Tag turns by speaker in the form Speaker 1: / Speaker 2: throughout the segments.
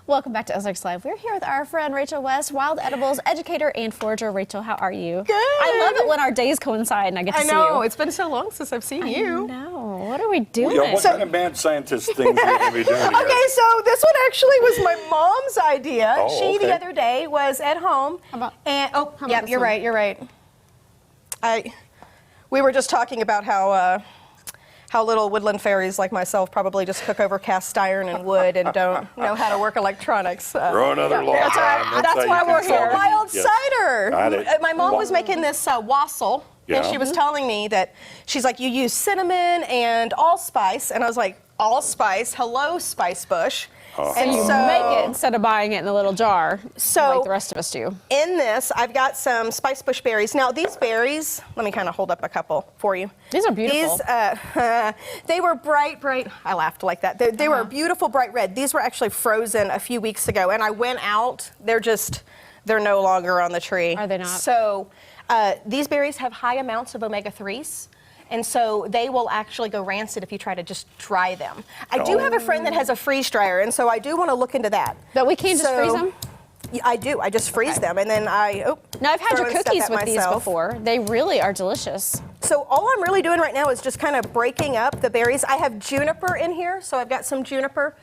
Speaker 1: Welcome back to Ozarks Live. We're here with our friend Rachel West, wild edibles educator and forager. Rachel, how are you?
Speaker 2: Good.
Speaker 1: I love it when our days coincide and I get to see you.
Speaker 2: I know. It's been so long since I've seen you.
Speaker 1: I know. What are we doing?
Speaker 3: Yeah, what kind of mad scientist things are you going to be doing here?
Speaker 2: Okay, so this one actually was my mom's idea.
Speaker 3: Oh,
Speaker 2: The other day was at home.
Speaker 1: How about-
Speaker 2: and
Speaker 1: how about
Speaker 2: yeah,
Speaker 1: this
Speaker 2: you're
Speaker 1: one?
Speaker 2: right. You're right. We were just talking about how little woodland fairies like myself probably just cook over cast iron and wood and don't know how to work electronics.
Speaker 3: Throw another log
Speaker 2: That's,
Speaker 3: on.
Speaker 2: that's
Speaker 3: how
Speaker 2: why
Speaker 3: you
Speaker 2: we're
Speaker 3: control
Speaker 2: here.
Speaker 3: it.
Speaker 2: Wild
Speaker 3: Yes.
Speaker 2: cider.
Speaker 3: Got it.
Speaker 2: My mom was making this wassail, and
Speaker 3: Yeah.
Speaker 2: she was telling me that she's like, you use cinnamon and allspice, and I was like, allspice? Hello, spice bush. And
Speaker 1: You make it instead of buying it in a little jar,
Speaker 2: So-
Speaker 1: like the rest of us do.
Speaker 2: in this, I've got some spice bush berries. Now, these berries, let me kind of hold up a couple for you.
Speaker 1: These are beautiful.
Speaker 2: These, they were bright, I laughed like that. They were beautiful, bright red. These were actually frozen a few weeks ago, and I went out. They're no longer on the tree.
Speaker 1: Are they not?
Speaker 2: So, these berries have high amounts of omega-3s. And so they will actually go rancid if you try to just dry them. I do have a friend that has a freeze dryer, and so I do want to look into that.
Speaker 1: But we can't just freeze them?
Speaker 2: Yeah, I do. I just freeze them, and then
Speaker 1: Now, I've had
Speaker 2: throw
Speaker 1: your
Speaker 2: and stuff
Speaker 1: cookies
Speaker 2: at
Speaker 1: with these
Speaker 2: myself.
Speaker 1: before. They really are delicious.
Speaker 2: So all I'm really doing right now is just kind of breaking up the berries. I have juniper in here, so I've got some juniper.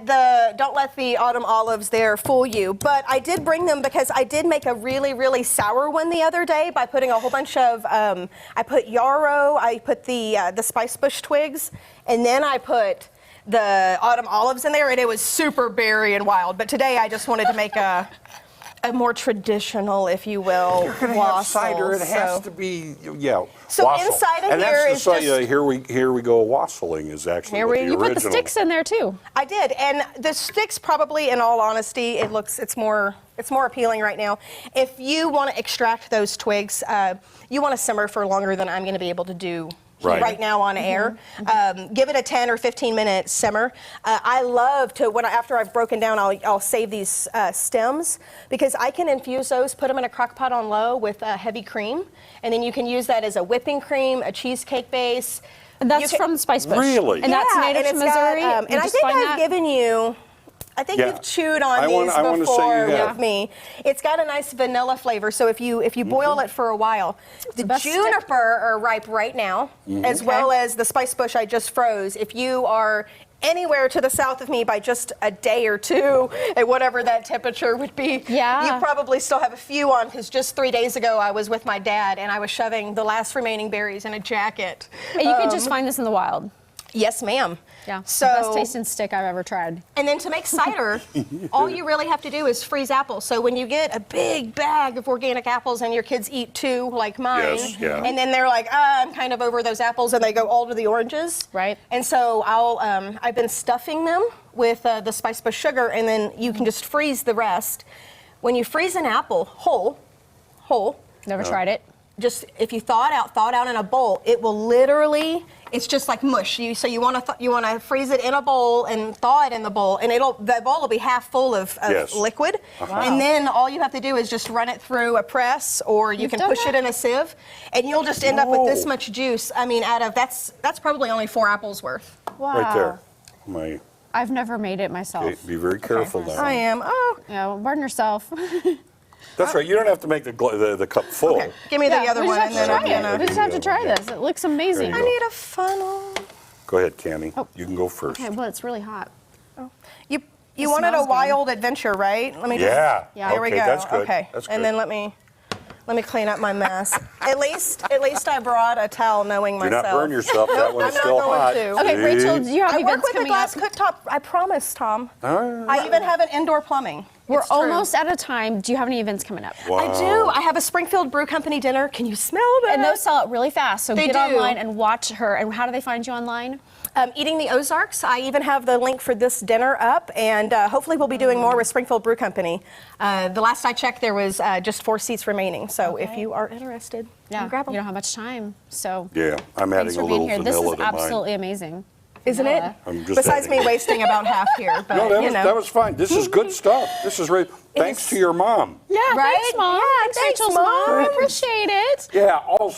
Speaker 2: Don't let the autumn olives there fool you, but I did bring them because I did make a really, really sour one the other day by putting a whole bunch of, I put yarrow, I put the spice bush twigs, and then I put the autumn olives in there, and it was super berry and wild. But today I just wanted to make a more traditional, if you will,
Speaker 3: You're going to have
Speaker 2: wassail,
Speaker 3: cider. It has
Speaker 2: so-
Speaker 3: to be,
Speaker 2: So
Speaker 3: wassail.
Speaker 2: inside of
Speaker 3: and
Speaker 2: here
Speaker 3: that's
Speaker 2: is
Speaker 3: to say,
Speaker 2: just-
Speaker 3: here we go. Wassailing is actually
Speaker 2: Here
Speaker 3: what
Speaker 2: we-
Speaker 3: the
Speaker 1: You
Speaker 3: original.
Speaker 1: put the sticks in there too.
Speaker 2: I did, and the sticks probably, in all honesty, it's more appealing right now. If you want to extract those twigs, you want to simmer for longer than I'm going to be able to do right now on air. Give it a 10 or 15 minute simmer. I love to, after I've broken down, I'll save these stems because I can infuse those, put them in a crock pot on low with heavy cream, and then you can use that as a whipping cream, a cheesecake base.
Speaker 1: And that's from the Spice Bush.
Speaker 3: Really?
Speaker 1: And that's native to
Speaker 2: it's
Speaker 1: Missouri?
Speaker 2: got,
Speaker 1: You
Speaker 2: and I
Speaker 1: just
Speaker 2: think
Speaker 1: find
Speaker 2: I've
Speaker 1: that?
Speaker 2: given you. I think
Speaker 3: Yeah.
Speaker 2: you've chewed on
Speaker 3: I
Speaker 2: these
Speaker 3: wanna say you
Speaker 2: before
Speaker 3: have.
Speaker 2: with me. It's got a nice vanilla flavor, so if you boil it for a while, the
Speaker 1: best
Speaker 2: juniper are ripe right now, as well as the spice bush I just froze. If you are anywhere to the south of me by just a day or two, at whatever that temperature would be,
Speaker 1: Yeah.
Speaker 2: you probably still have a few on, because just 3 days ago I was with my dad and I was shoving the last remaining berries in a jacket.
Speaker 1: And you can just find this in the wild.
Speaker 2: Yes, ma'am.
Speaker 1: Yeah.
Speaker 2: So,
Speaker 1: Best tasting stick I've ever tried.
Speaker 2: and then to make cider, all you really have to do is freeze apples. So when you get a big bag of organic apples and your kids eat 2, like mine,
Speaker 3: Yes, yeah.
Speaker 2: and then they're like, I'm kind of over those apples, and they go all to the oranges.
Speaker 1: Right.
Speaker 2: And so I've been stuffing them with the spice bush sugar, and then you can just freeze the rest. When you freeze an apple whole,
Speaker 1: Never tried it.
Speaker 2: just if you thaw it out in a bowl, it will literally, it's just like mush. So you want to freeze it in a bowl and thaw it in the bowl, and the bowl will be half full of
Speaker 3: Yes.
Speaker 2: liquid. And then all you have to do is just run it through a press, or you can
Speaker 1: done
Speaker 2: push
Speaker 1: that?
Speaker 2: it in a sieve, and you'll just end up with this
Speaker 3: Whoa.
Speaker 2: much juice. I mean, that's probably only 4 apples worth.
Speaker 1: Wow.
Speaker 3: Right there.
Speaker 1: I've never made it myself.
Speaker 3: Okay, be very careful now.
Speaker 2: I am. Oh,
Speaker 1: Yeah, well, burn yourself.
Speaker 3: That's right. You don't have to make the cup full.
Speaker 2: okay. Give me the other
Speaker 1: we
Speaker 2: one,
Speaker 1: just
Speaker 2: and
Speaker 1: have
Speaker 2: then
Speaker 1: to
Speaker 2: I'm
Speaker 1: try it. We
Speaker 2: gonna.
Speaker 1: just have to try this. It looks amazing.
Speaker 3: There
Speaker 2: I
Speaker 3: you
Speaker 2: need a funnel.
Speaker 3: Go ahead, Candy. You can go first.
Speaker 1: Okay, well, it's really hot.
Speaker 2: You wanted a
Speaker 1: smells good.
Speaker 2: wild adventure, right? Let me just.
Speaker 3: Yeah.
Speaker 1: Yeah.
Speaker 2: There we
Speaker 3: Okay,
Speaker 2: go.
Speaker 3: that's good.
Speaker 2: Okay.
Speaker 3: That's
Speaker 2: And
Speaker 3: good.
Speaker 2: then let me clean up my mess. At least I brought a towel, knowing
Speaker 3: Do
Speaker 2: myself.
Speaker 3: not burn yourself. That one's
Speaker 2: I'm not
Speaker 3: still
Speaker 2: going
Speaker 3: hot.
Speaker 2: to.
Speaker 1: Okay,
Speaker 3: See?
Speaker 1: Rachel, do you have
Speaker 2: I work
Speaker 1: events
Speaker 2: with a
Speaker 1: coming up?
Speaker 2: glass cooktop. I promise, Tom.
Speaker 3: All right.
Speaker 2: I even have an indoor plumbing.
Speaker 1: We're
Speaker 2: It's true.
Speaker 1: almost out of time. Do you have any events coming up?
Speaker 3: Wow.
Speaker 2: I do. I have a Springfield Brew Company dinner. Can you smell that?
Speaker 1: And those sell out really fast, so
Speaker 2: They
Speaker 1: get
Speaker 2: do.
Speaker 1: online and watch her. And how do they find you online?
Speaker 2: Eating the Ozarks. I even have the link for this dinner up, and hopefully we'll be doing more with Springfield Brew Company. The last I checked, there was just 4 seats remaining. So if you are interested, grab them.
Speaker 1: You don't have much time, so
Speaker 3: Yeah, I'm adding
Speaker 1: thanks
Speaker 3: a
Speaker 1: for being
Speaker 3: little
Speaker 1: here. This
Speaker 3: vanilla
Speaker 1: is
Speaker 3: to mine.
Speaker 1: absolutely amazing.
Speaker 2: Isn't it?
Speaker 3: I'm just
Speaker 2: Besides me
Speaker 3: adding-
Speaker 2: wasting about half here, but
Speaker 3: No,
Speaker 2: you know.
Speaker 3: that was fine. This is good stuff. This is right. Thanks to your mom.
Speaker 1: Yeah,
Speaker 2: Right?
Speaker 1: thanks, Mom.
Speaker 2: Yeah,
Speaker 1: thanks,
Speaker 2: thanks,
Speaker 1: Rachel's
Speaker 2: Mom.
Speaker 1: mom. I appreciate it.
Speaker 3: Yeah, also.